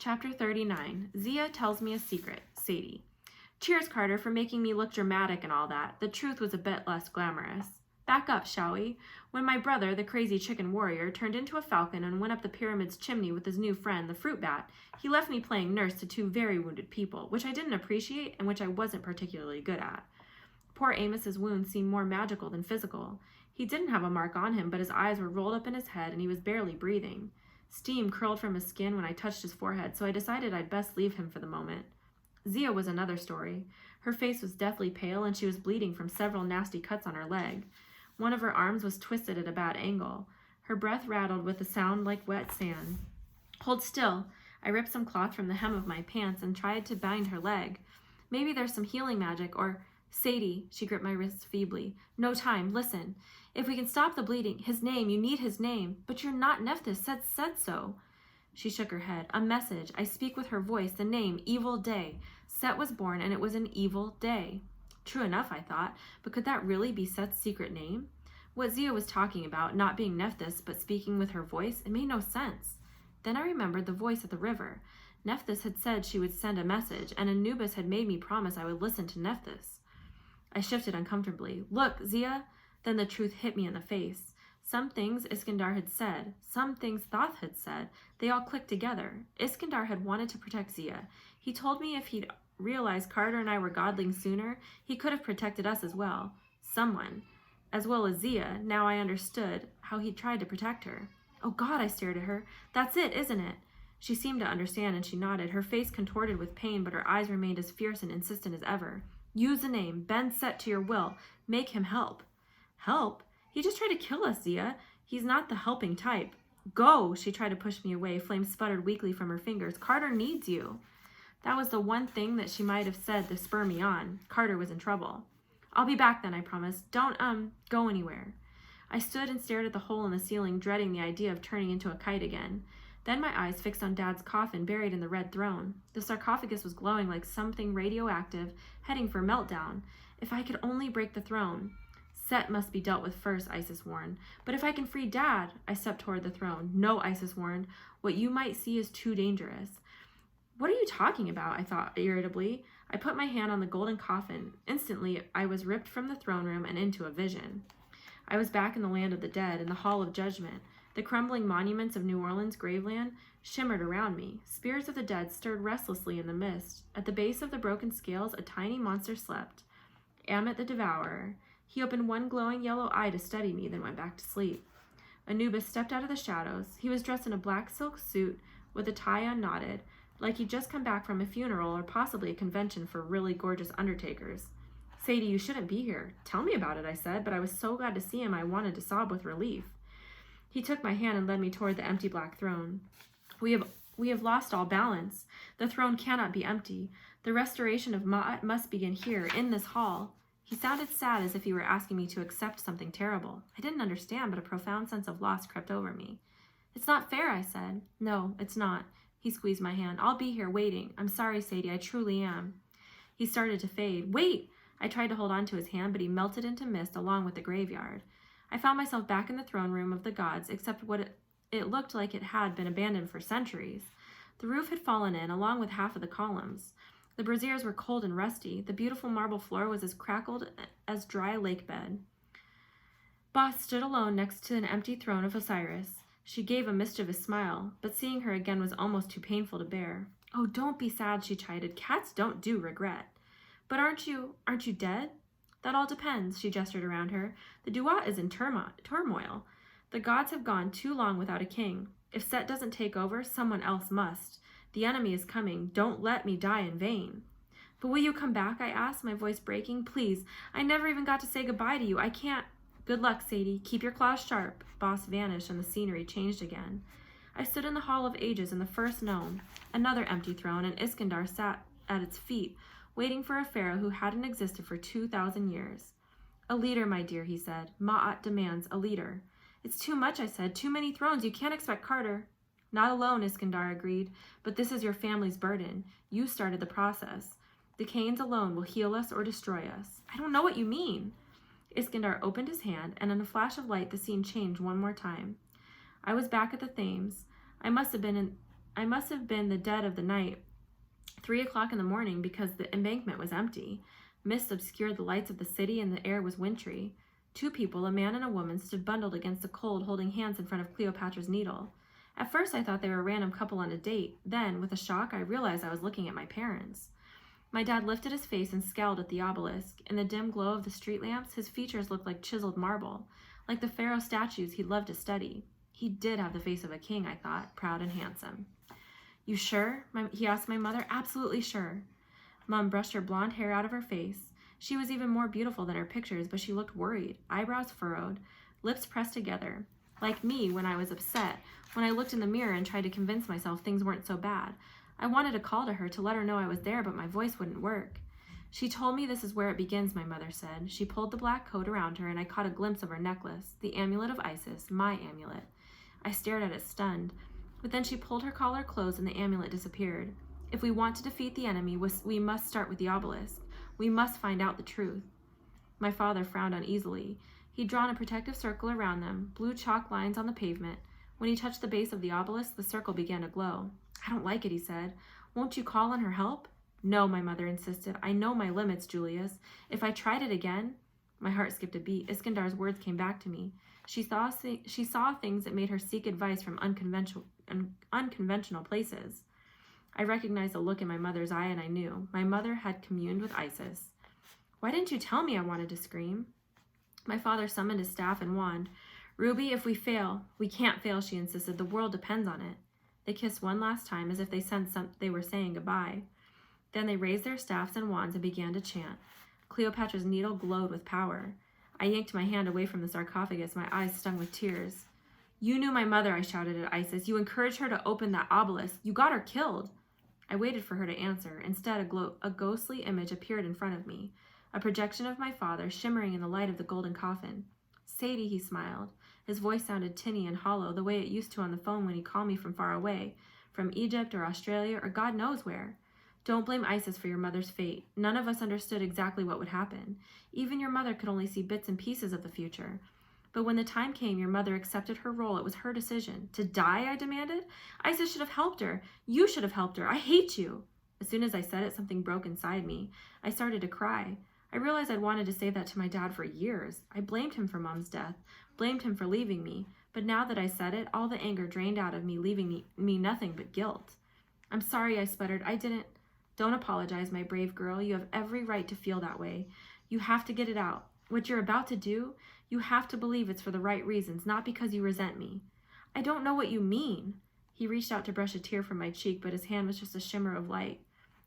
Chapter 39. Zia tells me a secret. Sadie. Cheers, Carter, for making me look dramatic and all that. The truth was a bit less glamorous. Back up, shall we? When my brother, the crazy chicken warrior, turned into a falcon and went up the pyramid's chimney with his new friend, the fruit bat, he left me playing nurse to two very wounded people, which I didn't appreciate and which I wasn't particularly good at. Poor Amos's wound seemed more magical than physical. He didn't have a mark on him, but his eyes were rolled up in his head and he was barely breathing. Steam curled from his skin when I touched his forehead, so I decided I'd best leave him for the moment. Zia was another story. Her face was deathly pale and she was bleeding from several nasty cuts on her leg. One of her arms was twisted at a bad angle. Her breath rattled with a sound like wet sand. Hold still. I ripped some cloth from the hem of my pants and tried to bind her leg. Maybe there's some healing magic or... Sadie, she gripped my wrist feebly. No time, listen. If we can stop the bleeding, his name, you need his name. But you're not Nephthys, said so. She shook her head. A message. I speak with her voice. The name, Evil Day. Set was born and it was an evil day. True enough, I thought, but could that really be Set's secret name? What Zia was talking about, not being Nephthys, but speaking with her voice, it made no sense. Then I remembered the voice at the river. Nephthys had said she would send a message, and Anubis had made me promise I would listen to Nephthys. I shifted uncomfortably. Look, Zia! Then the truth hit me in the face. Some things Iskandar had said, some things Thoth had said, they all clicked together. Iskandar had wanted to protect Zia. He told me if he'd realized Carter and I were godlings sooner, he could have protected us as well. Someone. As well as Zia, now I understood how he'd tried to protect her. Oh God, I stared at her. That's it, isn't it? She seemed to understand and she nodded, her face contorted with pain, but her eyes remained as fierce and insistent as ever. Use the name, bend Set to your will. Make him help. Help? He just tried to kill us, Zia. He's not the helping type. Go! She tried to push me away. Flame sputtered weakly from her fingers. Carter needs you. That was the one thing that she might have said to spur me on. Carter was in trouble. I'll be back then, I promised. Don't, go anywhere. I stood and stared at the hole in the ceiling, dreading the idea of turning into a kite again. Then my eyes fixed on Dad's coffin buried in the red throne. The sarcophagus was glowing like something radioactive, heading for meltdown. If I could only break the throne. Set must be dealt with first, Isis warned. But if I can free Dad, I stepped toward the throne. No, Isis warned. What you might see is too dangerous. What are you talking about? I thought irritably. I put my hand on the golden coffin. Instantly, I was ripped from the throne room and into a vision. I was back in the land of the dead, in the hall of judgment. The crumbling monuments of New Orleans' graveland shimmered around me. Spirits of the dead stirred restlessly in the mist. At the base of the broken scales, a tiny monster slept. Ammit the Devourer. He opened one glowing yellow eye to study me, then went back to sleep. Anubis stepped out of the shadows. He was dressed in a black silk suit with a tie unknotted, like he'd just come back from a funeral or possibly a convention for really gorgeous undertakers. Sadie, you shouldn't be here. Tell me about it, I said, but I was so glad to see him I wanted to sob with relief. He took my hand and led me toward the empty black throne. We have lost all balance. The throne cannot be empty. The restoration of Ma'at must begin here, in this hall. He sounded sad, as if he were asking me to accept something terrible. I didn't understand, but a profound sense of loss crept over me. It's not fair, I said. No, it's not. He squeezed my hand. I'll be here, waiting. I'm sorry, Sadie, I truly am. He started to fade. Wait! I tried to hold on to his hand, but he melted into mist along with the graveyard. I found myself back in the throne room of the gods, except what it looked like it had been abandoned for centuries. The roof had fallen in, along with half of the columns. The braziers were cold and rusty. The beautiful marble floor was as crackled as dry lake bed. Boss stood alone next to an empty throne of Osiris. She gave a mischievous smile, but seeing her again was almost too painful to bear. Oh, don't be sad, she chided. Cats don't do regret. But aren't you dead? That all depends, she gestured around her. The Duat is in turmoil. The gods have gone too long without a king. If Set doesn't take over, someone else must. The enemy is coming. Don't let me die in vain. But will you come back, I asked, my voice breaking. Please, I never even got to say goodbye to you. I can't. Good luck, Sadie. Keep your claws sharp. Boss vanished and the scenery changed again. I stood in the Hall of Ages in the first gnome, another empty throne, and Iskandar sat at its feet, waiting for a pharaoh who hadn't existed for 2,000 years. A leader, my dear, he said. Ma'at demands a leader. It's too much, I said. Too many thrones. You can't expect Carter. Not alone, Iskandar agreed, but this is your family's burden. You started the process. The Cains alone will heal us or destroy us. I don't know what you mean. Iskandar opened his hand, and in a flash of light, the scene changed one more time. I was back at the Thames. I must have been I must have been the dead of the night, 3 o'clock in the morning, because the embankment was empty. Mist obscured the lights of the city, and the air was wintry. 2 people, a man and a woman, stood bundled against the cold, holding hands in front of Cleopatra's Needle. At first I thought they were a random couple on a date. Then, with a shock, I realized I was looking at my parents. My dad lifted his face and scowled at the obelisk. In the dim glow of the street lamps, his features looked like chiseled marble, like the pharaoh statues he'd loved to study. He did have the face of a king, I thought, proud and handsome. You sure? He asked my mother. Absolutely sure. Mom brushed her blonde hair out of her face. She was even more beautiful than her pictures, but she looked worried, eyebrows furrowed, lips pressed together. Like me when I was upset, when I looked in the mirror and tried to convince myself things weren't so bad. I wanted to call to her to let her know I was there, but my voice wouldn't work. She told me this is where it begins, my mother said. She pulled the black coat around her, and I caught a glimpse of her necklace, the amulet of Isis, my amulet. I stared at it stunned, but then she pulled her collar closed and the amulet disappeared. If we want to defeat the enemy, we must start with the obelisk. We must find out the truth. My father frowned uneasily. He'd drawn a protective circle around them, blue chalk lines on the pavement. When he touched the base of the obelisk, the circle began to glow. I don't like it, he said. Won't you call on her help? No, my mother insisted. I know my limits, Julius. If I tried it again... My heart skipped a beat. Iskandar's words came back to me. She saw things that made her seek advice from unconventional places. I recognized the look in my mother's eye, and I knew. My mother had communed with Isis. Why didn't you tell me? I wanted to scream. My father summoned his staff and wand. Ruby, if we fail... We can't fail, she insisted. The world depends on it. They kissed one last time, as if they sensed they were saying goodbye. Then they raised their staffs and wands and began to chant. Cleopatra's Needle glowed with power. I yanked my hand away from the sarcophagus, my eyes stung with tears. You knew my mother, I shouted at Isis. You encouraged her to open that obelisk. You got her killed. I waited for her to answer. Instead, a ghostly image appeared in front of me, a projection of my father shimmering in the light of the golden coffin. Sadie, he smiled. His voice sounded tinny and hollow, the way it used to on the phone when he called me from far away, from Egypt or Australia or God knows where. Don't blame Isis for your mother's fate. None of us understood exactly what would happen. Even your mother could only see bits and pieces of the future. But when the time came, your mother accepted her role. It was her decision. To die, I demanded? Isis should have helped her. You should have helped her. I hate you. As soon as I said it, something broke inside me. I started to cry. I realized I'd wanted to say that to my dad for years. I blamed him for Mom's death, blamed him for leaving me. But now that I said it, all the anger drained out of me, leaving me nothing but guilt. I'm sorry, I sputtered. I didn't... Don't apologize, my brave girl. You have every right to feel that way. You have to get it out. What you're about to do, you have to believe it's for the right reasons, not because you resent me. I don't know what you mean. He reached out to brush a tear from my cheek, but his hand was just a shimmer of light.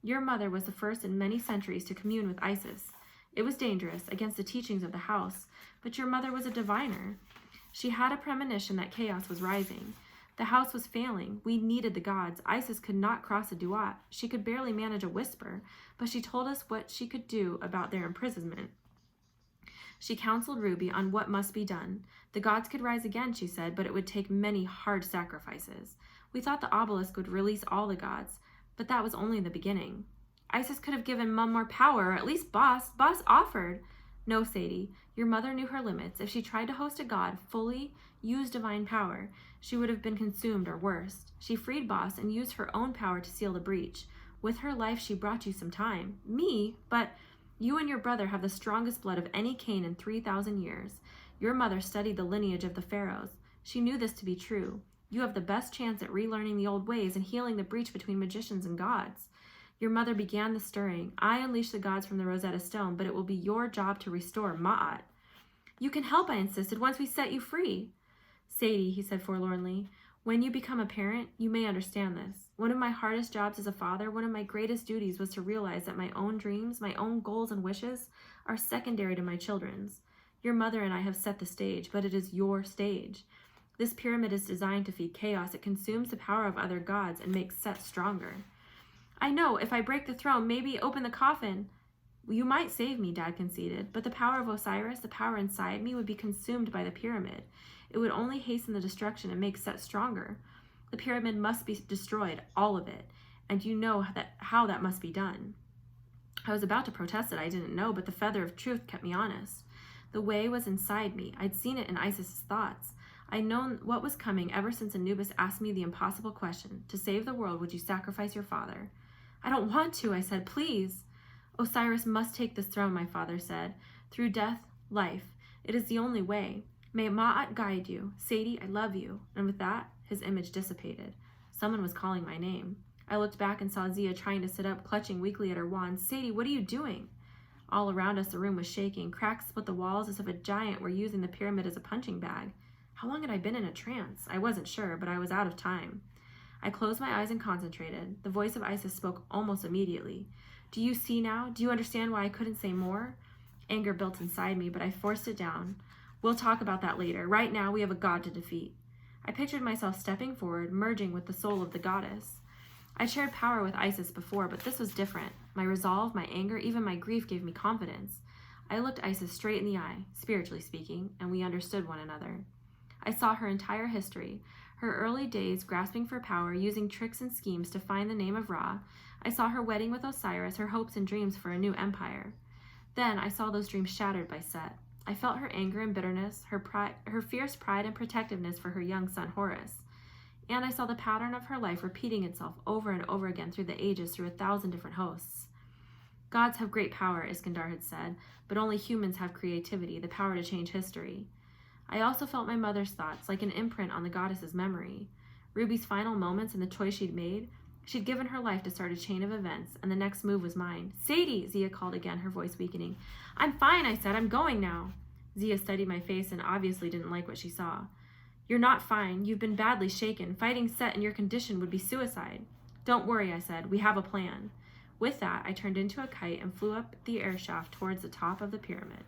Your mother was the first in many centuries to commune with Isis. It was dangerous, against the teachings of the house, but your mother was a diviner. She had a premonition that chaos was rising. The house was failing. We needed the gods. Isis could not cross a duat. She could barely manage a whisper, but she told us what she could do about their imprisonment. She counseled Ruby on what must be done. The gods could rise again, she said, but it would take many hard sacrifices. We thought the obelisk would release all the gods, but that was only the beginning. Isis could have given Mum more power, or at least Boss. Boss offered. No, Sadie, your mother knew her limits. If she tried to host a god, fully use divine power, she would have been consumed or worse. She freed Boss and used her own power to seal the breach. With her life, she brought you some time. Me? But you and your brother have the strongest blood of any Cain in 3,000 years. Your mother studied the lineage of the pharaohs. She knew this to be true. You have the best chance at relearning the old ways and healing the breach between magicians and gods. Your mother began the stirring. I unleashed the gods from the Rosetta Stone, but it will be your job to restore Ma'at. You can help, I insisted, once we set you free. Sadie, he said forlornly, when you become a parent, you may understand this. One of my hardest jobs as a father, one of my greatest duties was to realize that my own dreams, my own goals and wishes are secondary to my children's. Your mother and I have set the stage, but it is your stage. This pyramid is designed to feed chaos. It consumes the power of other gods and makes Set stronger. I know, if I break the throne, maybe open the coffin. You might save me, Dad conceded, but the power of Osiris, the power inside me, would be consumed by the pyramid. It would only hasten the destruction and make Set stronger. The pyramid must be destroyed, all of it, and you know how that must be done. I was about to protest that I didn't know, but the feather of truth kept me honest. The way was inside me. I'd seen it in Isis's thoughts. I'd known what was coming ever since Anubis asked me the impossible question. To save the world, would you sacrifice your father? I don't want to, I said. Please. Osiris must take this throne, my father said. Through death, life. It is the only way. May Ma'at guide you. Sadie, I love you. And with that, his image dissipated. Someone was calling my name. I looked back and saw Zia trying to sit up, clutching weakly at her wand. Sadie, what are you doing? All around us, the room was shaking. Cracks split the walls as if a giant were using the pyramid as a punching bag. How long had I been in a trance? I wasn't sure, but I was out of time. I closed my eyes and concentrated. The voice of Isis spoke almost immediately. Do you see now? Do you understand why I couldn't say more? Anger built inside me, but I forced it down. We'll talk about that later. Right now, we have a god to defeat. I pictured myself stepping forward, merging with the soul of the goddess. I shared power with Isis before, but this was different. My resolve, my anger, even my grief gave me confidence. I looked Isis straight in the eye, spiritually speaking, and we understood one another. I saw her entire history, her early days grasping for power, using tricks and schemes to find the name of Ra. I saw her wedding with Osiris, her hopes and dreams for a new empire. Then I saw those dreams shattered by Set. I felt her anger and bitterness, her fierce pride and protectiveness for her young son Horus. And I saw the pattern of her life repeating itself over and over again through the ages through 1,000 different hosts. Gods have great power, Iskandar had said, but only humans have creativity, the power to change history. I also felt my mother's thoughts, like an imprint on the goddess's memory. Ruby's final moments and the choice she'd made. She'd given her life to start a chain of events, and the next move was mine. Sadie, Zia called again, her voice weakening. I'm fine, I said. I'm going now. Zia studied my face and obviously didn't like what she saw. You're not fine. You've been badly shaken. Fighting Set in your condition would be suicide. Don't worry, I said. We have a plan. With that, I turned into a kite and flew up the air shaft towards the top of the pyramid.